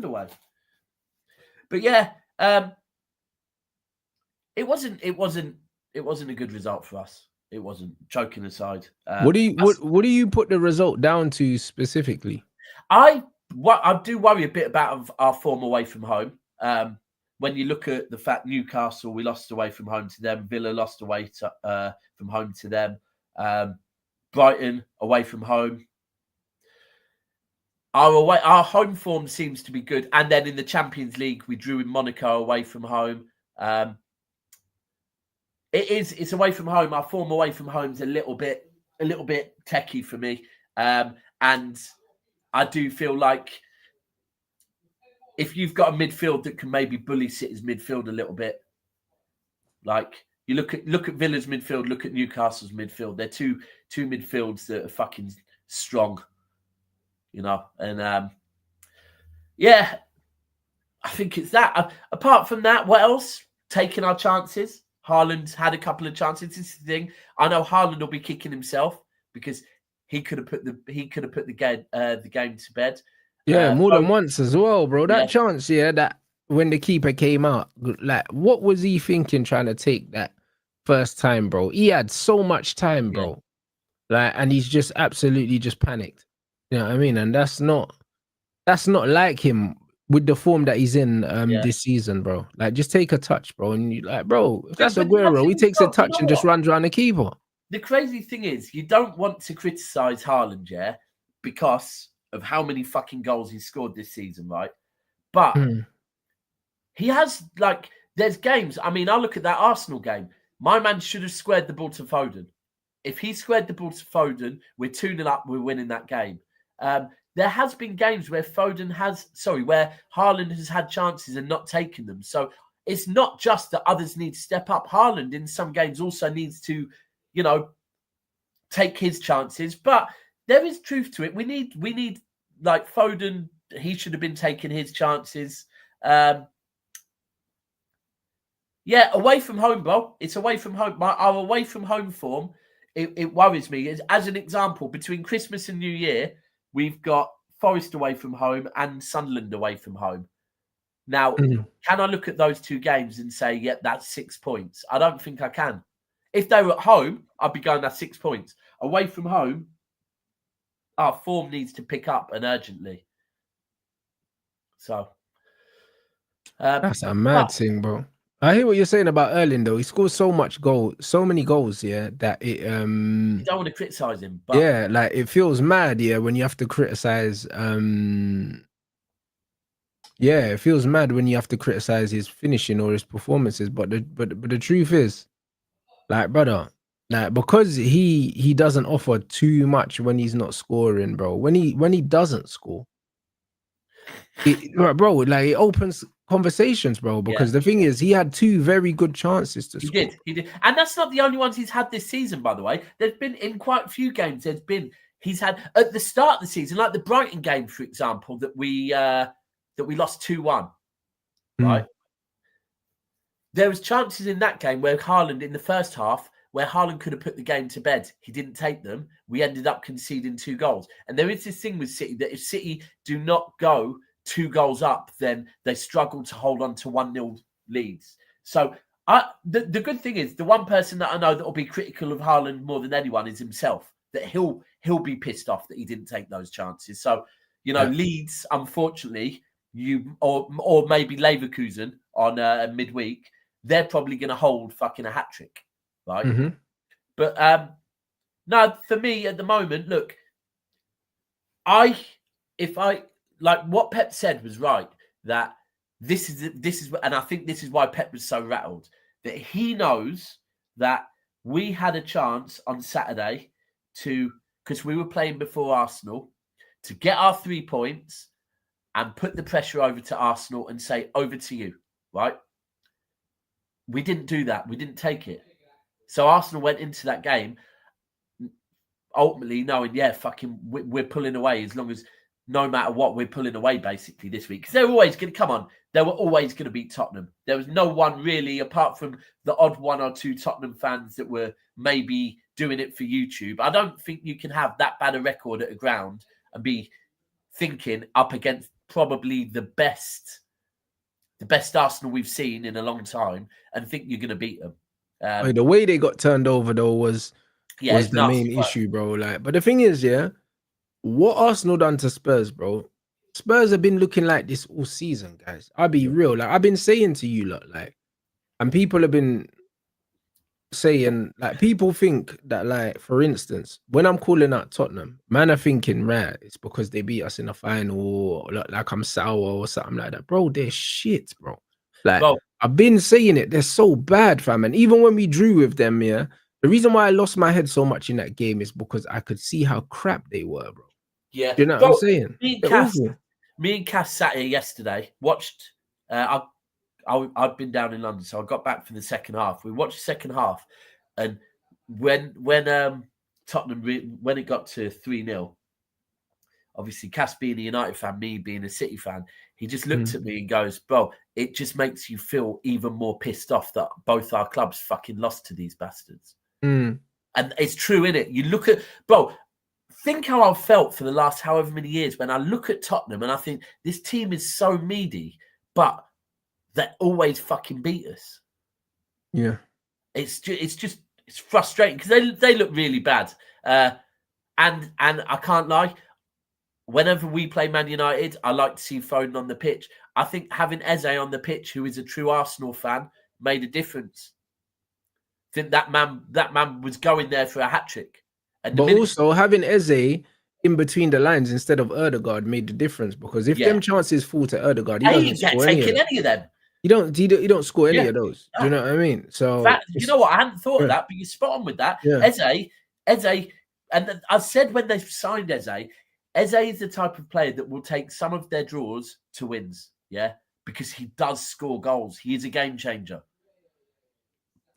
away. But yeah, it wasn't a good result for us. It wasn't, joking aside. What do you put the result down to specifically? I do worry a bit about our form away from home. When you look at the fact Newcastle, we lost away from home to them. Villa lost away from home to them. Brighton away from home. Our home form seems to be good, and then in the Champions League, we drew in Monaco away from home. It's away from home. Our form away from home is a little bit techie for me, and I do feel like if you've got a midfield that can maybe bully City's midfield a little bit, like you look at Villa's midfield, look at Newcastle's midfield. They're two midfields that are fucking strong, you know. And yeah, I think it's that. Apart from that, what else? Taking our chances. Haaland's had a couple of chances. This is the thing. I know Haaland will be kicking himself because he could have put the game to bed. Yeah, more than once as well, bro. That chance, that when the keeper came out, like, what was he thinking trying to take that first time, bro? He had so much time, bro. Like, and he's just absolutely just panicked. You know what I mean? And that's not like him with the form that he's in this season, bro. Like, just take a touch, bro. And you like, bro, if that's Aguero, he takes a touch and just runs around the keeper. The crazy thing is, you don't want to criticize Haaland, because of how many fucking goals he scored this season, right? But he has, like, there's games. I mean, I look at that Arsenal game. My man should have squared the ball to Foden. If he squared the ball to Foden, we're 2-0 up, we're winning that game. There has been games where where Haaland has had chances and not taken them. So it's not just that others need to step up. Haaland in some games also needs to, you know, take his chances. But there is truth to it. We need like Foden. He should have been taking his chances. Away from home, bro. It's away from home. Our away from home form, it worries me. As an example, between Christmas and New Year, we've got Forest away from home and Sunderland away from home. Now, can I look at those two games and say, that's 6 points? I don't think I can. If they were at home, I'd be going, that's 6 points. Away from home, our form needs to pick up and urgently. So that's a mad thing, bro. I hear what you're saying about Erling, though. He scores so many goals, that it you don't want to criticize him, but like it feels mad, when you have to criticize it feels mad when you have to criticize his finishing or his performances. But the truth is, like, brother, like, because he doesn't offer too much when he's not scoring, bro. When he doesn't score, bro, like, it opens conversations, bro. Because the thing is, he had 2 very good chances to score. He did, and that's not the only ones he's had this season. By the way, there's been in quite a few games. He's had at the start of the season, like the Brighton game, for example, that we lost 2-1. Right, there was chances in that game where Haaland in the first half, where Haaland could have put the game to bed. He didn't take them. We ended up conceding 2 goals. And there is this thing with City that if City do not go 2 goals up, then they struggle to hold on to 1-0 leads. So the good thing is, the one person that I know that will be critical of Haaland more than anyone is himself. That he'll be pissed off that he didn't take those chances. So, you know, Leeds, unfortunately, or maybe Leverkusen on midweek, they're probably going to hold fucking a hat trick, right? But no, for me at the moment, look, if I like what Pep said was right, that this is, and I think this is why Pep was so rattled, that he knows that we had a chance on Saturday because we were playing before Arsenal, to get our 3 points and put the pressure over to Arsenal and say, over to you, right? We didn't do that. We didn't take it. So Arsenal went into that game ultimately knowing, we're pulling away, as long as, no matter what, we're pulling away basically this week. Because they were always going to beat Tottenham. There was no one really, apart from the odd 1 or 2 Tottenham fans that were maybe doing it for YouTube. I don't think you can have that bad a record at a ground and be thinking up against probably the best Arsenal we've seen in a long time, and think you're going to beat them. The way they got turned over though was the main work. issue, bro. Like, but the thing is, what Arsenal done to Spurs, bro? Spurs have been looking like this all season, guys. I'll be real. Like, I've been saying to you, lot, like, and people have been saying, like, people think that, like, for instance, when I'm calling out Tottenham, man are thinking, right, it's because they beat us in the final, or like I'm sour or something like that. Bro, they're shit, bro. Like, I've been saying it, they're so bad, fam. And even when we drew with them, the reason why I lost my head so much in that game is because I could see how crap they were, bro. Yeah. Do you know what I'm saying? Me and Cass sat here yesterday, watched. I'd been down in London, so I got back for the second half. We watched the second half, and when Tottenham, when it got to 3-0, obviously Cass being a United fan, me being a City fan, he just looked at me and goes, bro, it just makes you feel even more pissed off that both our clubs fucking lost to these bastards. And it's true, innit? You look at, bro, think how I've felt for the last however many years when I look at Tottenham and I think this team is so meaty, but they always fucking beat us. Yeah. It's frustrating because they look really bad. And I can't lie, whenever we play Man United, I like to see Foden on the pitch. I think having Eze on the pitch, who is a true Arsenal fan, made a difference. I think that man was going there for a hat-trick. But also having Eze in between the lines instead of Ødegaard made the difference, because if them chances fall to Ødegaard, he doesn't score any of them. You don't score any of those. Do you know what I mean? So you know what? I hadn't thought of that, but you're spot on with that. Eze, and I said when they signed Eze is the type of player that will take some of their draws to wins. Yeah, because he does score goals. He is a game changer.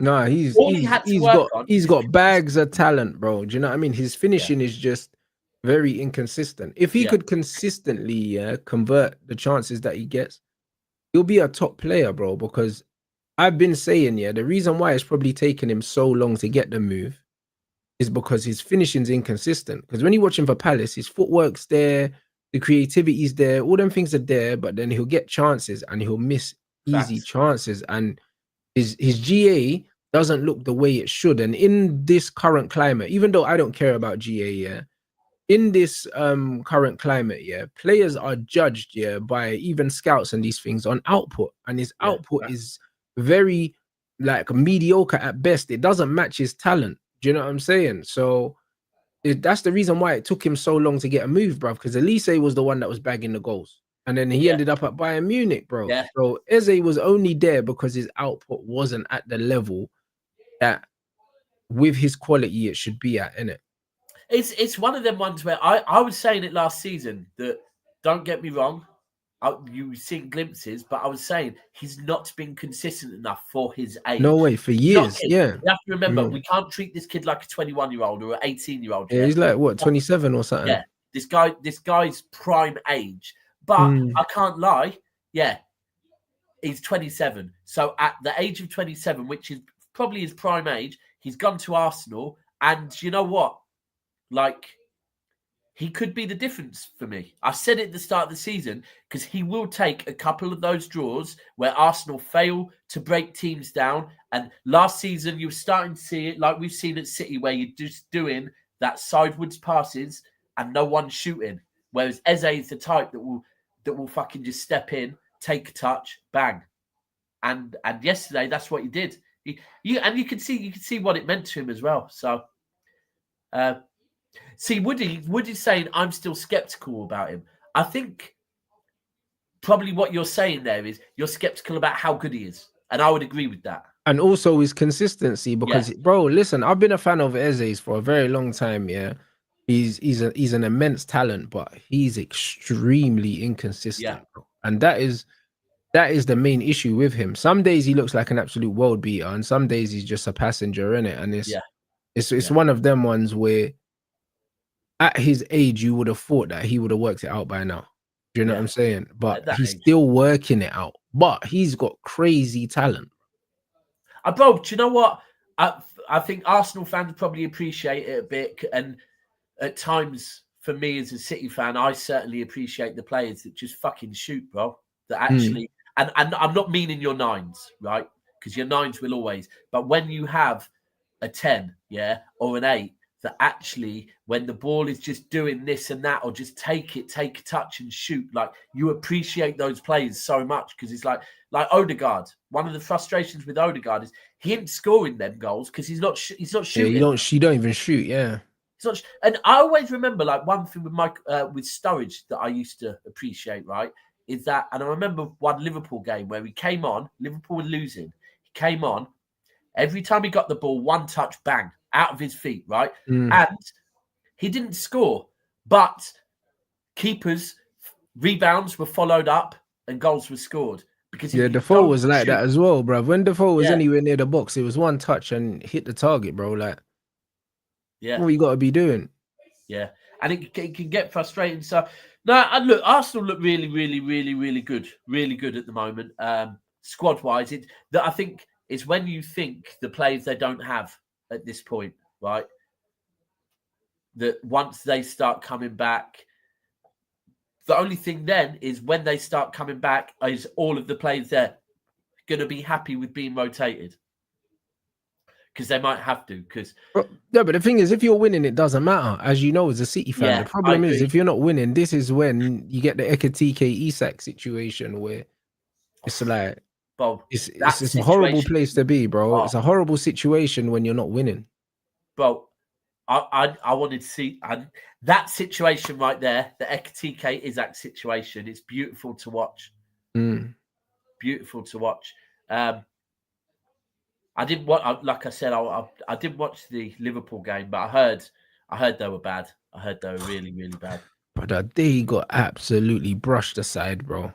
No, he's got bags of talent, bro. Do you know what I mean? His finishing is just very inconsistent. If he could consistently convert the chances that he gets, he'll be a top player, bro. Because I've been saying, the reason why it's probably taken him so long to get the move is because his finishing's inconsistent. Because when you watch him for Palace, his footwork's there, the creativity's there, all them things are there, but then he'll get chances and he'll miss easy chances. And his GA doesn't look the way it should. And in this current climate, even though I don't care about GA, in this current climate, players are judged, by even scouts and these things on output. And his output is very like mediocre at best. It doesn't match his talent. Do you know what I'm saying? So that's the reason why it took him so long to get a move, bro. Because Elise was the one that was bagging the goals. And then he ended up at Bayern Munich, bro. Yeah. So Eze was only there because his output wasn't at the level that with his quality it should be at, innit? It's one of them ones where I was saying it last season that, don't get me wrong, you seen glimpses, but I was saying he's not been consistent enough for his age. No way, for years, You have to remember, we can't treat this kid like a 21-year-old or an 18-year-old. Yeah, he's like, what, 27 or something? Yeah, this guy's prime age. But I can't lie, he's 27. So at the age of 27, which is probably his prime age, he's gone to Arsenal, and you know what? Like, he could be the difference for me. I said it at the start of the season, because he will take a couple of those draws where Arsenal fail to break teams down. And last season, you were starting to see it like we've seen at City, where you're just doing that sideways passes and no one's shooting. Whereas Eze is the type that will fucking just step in, take a touch, bang. And yesterday, that's what he did. You could see what it meant to him as well. So, see, Woody's saying I'm still skeptical about him. I think probably what you're saying there is you're skeptical about how good he is, and I would agree with that. And also his consistency, because bro, listen, I've been a fan of Eze's for a very long time. Yeah, he's an immense talent, but he's extremely inconsistent, bro. And that is the main issue with him. Some days he looks like an absolute world beater, and some days he's just a passenger in it. And it's one of them ones where, at his age, you would have thought that he would have worked it out by now. Do you know what I'm saying? But he's still working it out. But he's got crazy talent. Bro, do you know what? I think Arsenal fans probably appreciate it a bit, and at times for me as a City fan, I certainly appreciate the players that just fucking shoot, bro. That actually, and I'm not meaning your nines, right? Because your nines will always. But when you have a 10, yeah, or an 8, that actually, when the ball is just doing this and that, or just take a touch and shoot, like you appreciate those players so much because it's like Odegaard. One of the frustrations with Odegaard is he ain't scoring them goals because he's not shooting. Yeah, you don't even shoot. Yeah. And I always remember like one thing with with Sturridge that I used to appreciate, right, is that, and I remember one Liverpool game where he came on, Liverpool were losing, he came on, every time he got the ball, one touch, bang, out of his feet, right? And he didn't score, but keepers' rebounds were followed up and goals were scored. Because Defoe was like that as well, bro. When Defoe was anywhere near the box, it was one touch and hit the target, bro. Like, what you got to be doing? Yeah, and it can get frustrating. So, no, and look, Arsenal look really, really, really, really good at the moment. Squad-wise, that I think is when you think the players they don't have at this point, right? That once they start coming back, the only thing then is when they start coming back, is all of the players there going to be happy with being rotated? Because they might have to. Yeah, but the thing is, if you're winning, it doesn't matter. As you know, as a City fan, the problem is if you're not winning, this is when you get the Ekatike Isak situation where it's like, bro, it's a horrible place to be, bro. It's a horrible situation when you're not winning. Bro, I wanted to see that situation right there, the Ekatike Isak situation. It's beautiful to watch. Beautiful to watch. I didn't watch, like I said, I didn't watch the Liverpool game, but I heard they were bad. I heard they were really, really bad. But they got absolutely brushed aside, bro.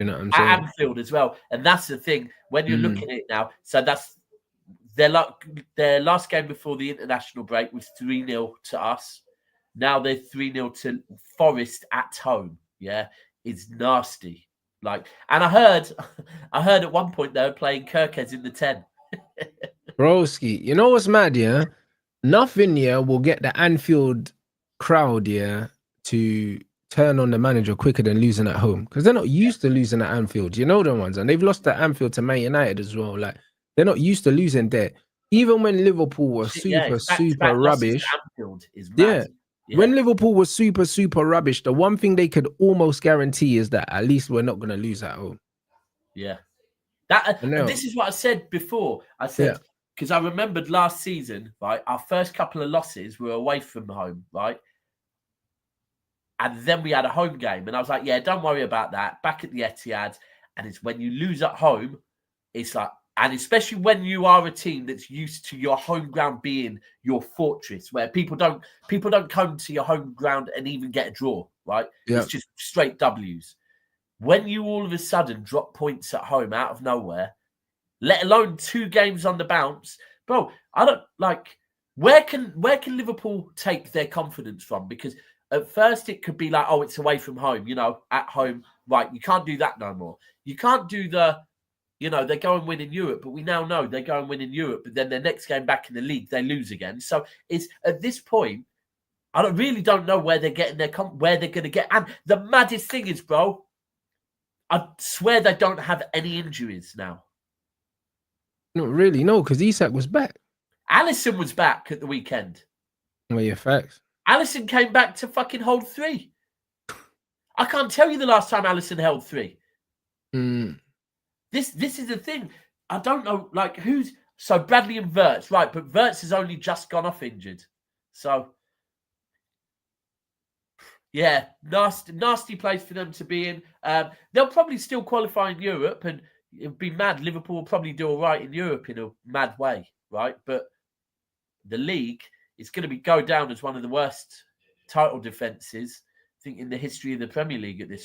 You know what I'm saying? At Anfield as well, and that's the thing when you're looking at it now. So that's their last game before the international break was 3-0 to us. Now they're 3-0 to Forest at home. Yeah, it's nasty. Like, and I heard at one point they were playing Kirkes in the 10. Broski, you know what's mad, yeah? Nothing, will get the Anfield crowd, to turn on the manager quicker than losing at home. Because they're not used to losing at Anfield. You know the ones. And they've lost at Anfield to Man United as well. Like, they're not used to losing there. Even when Liverpool was super rubbish. Anfield is mad. When Liverpool was super rubbish, the one thing they could almost guarantee is that at least we're not going to lose at home. Yeah. This is what I said before. I said, because I remembered last season, right, our first couple of losses were away from home, right? And then we had a home game. And I was like, yeah, don't worry about that. Back at the Etihad. And it's when you lose at home, it's like, and especially when you are a team that's used to your home ground being your fortress, where people don't come to your home ground and even get a draw, right? It's just straight W's. When you all of a sudden drop points at home out of nowhere, let alone 2 games on the bounce, bro, I don't like. Where can Liverpool take their confidence from? Because at first it could be like, oh, it's away from home, at home, right? You can't do that no more. You can't do they go and win in Europe, but we now know they go and win in Europe, but then their next game back in the league, they lose again. So it's at this point, I really don't know where they're getting where they're going to get. And the maddest thing is, bro, I swear they don't have any injuries now. Not really, no, because Isak was back. Alisson was back at the weekend. Well, yeah, facts. Alisson came back to fucking hold 3. I can't tell you the last time Alisson held 3. This is the thing. I don't know, like, so Bradley and Wirtz, right, but Wirtz has only just gone off injured. So, yeah, nasty place for them to be in. They'll probably still qualify in Europe, and it'd be mad. Liverpool will probably do all right in Europe in a mad way, right? But the league is going to go down as one of the worst title defences, I think, in the history of the Premier League at this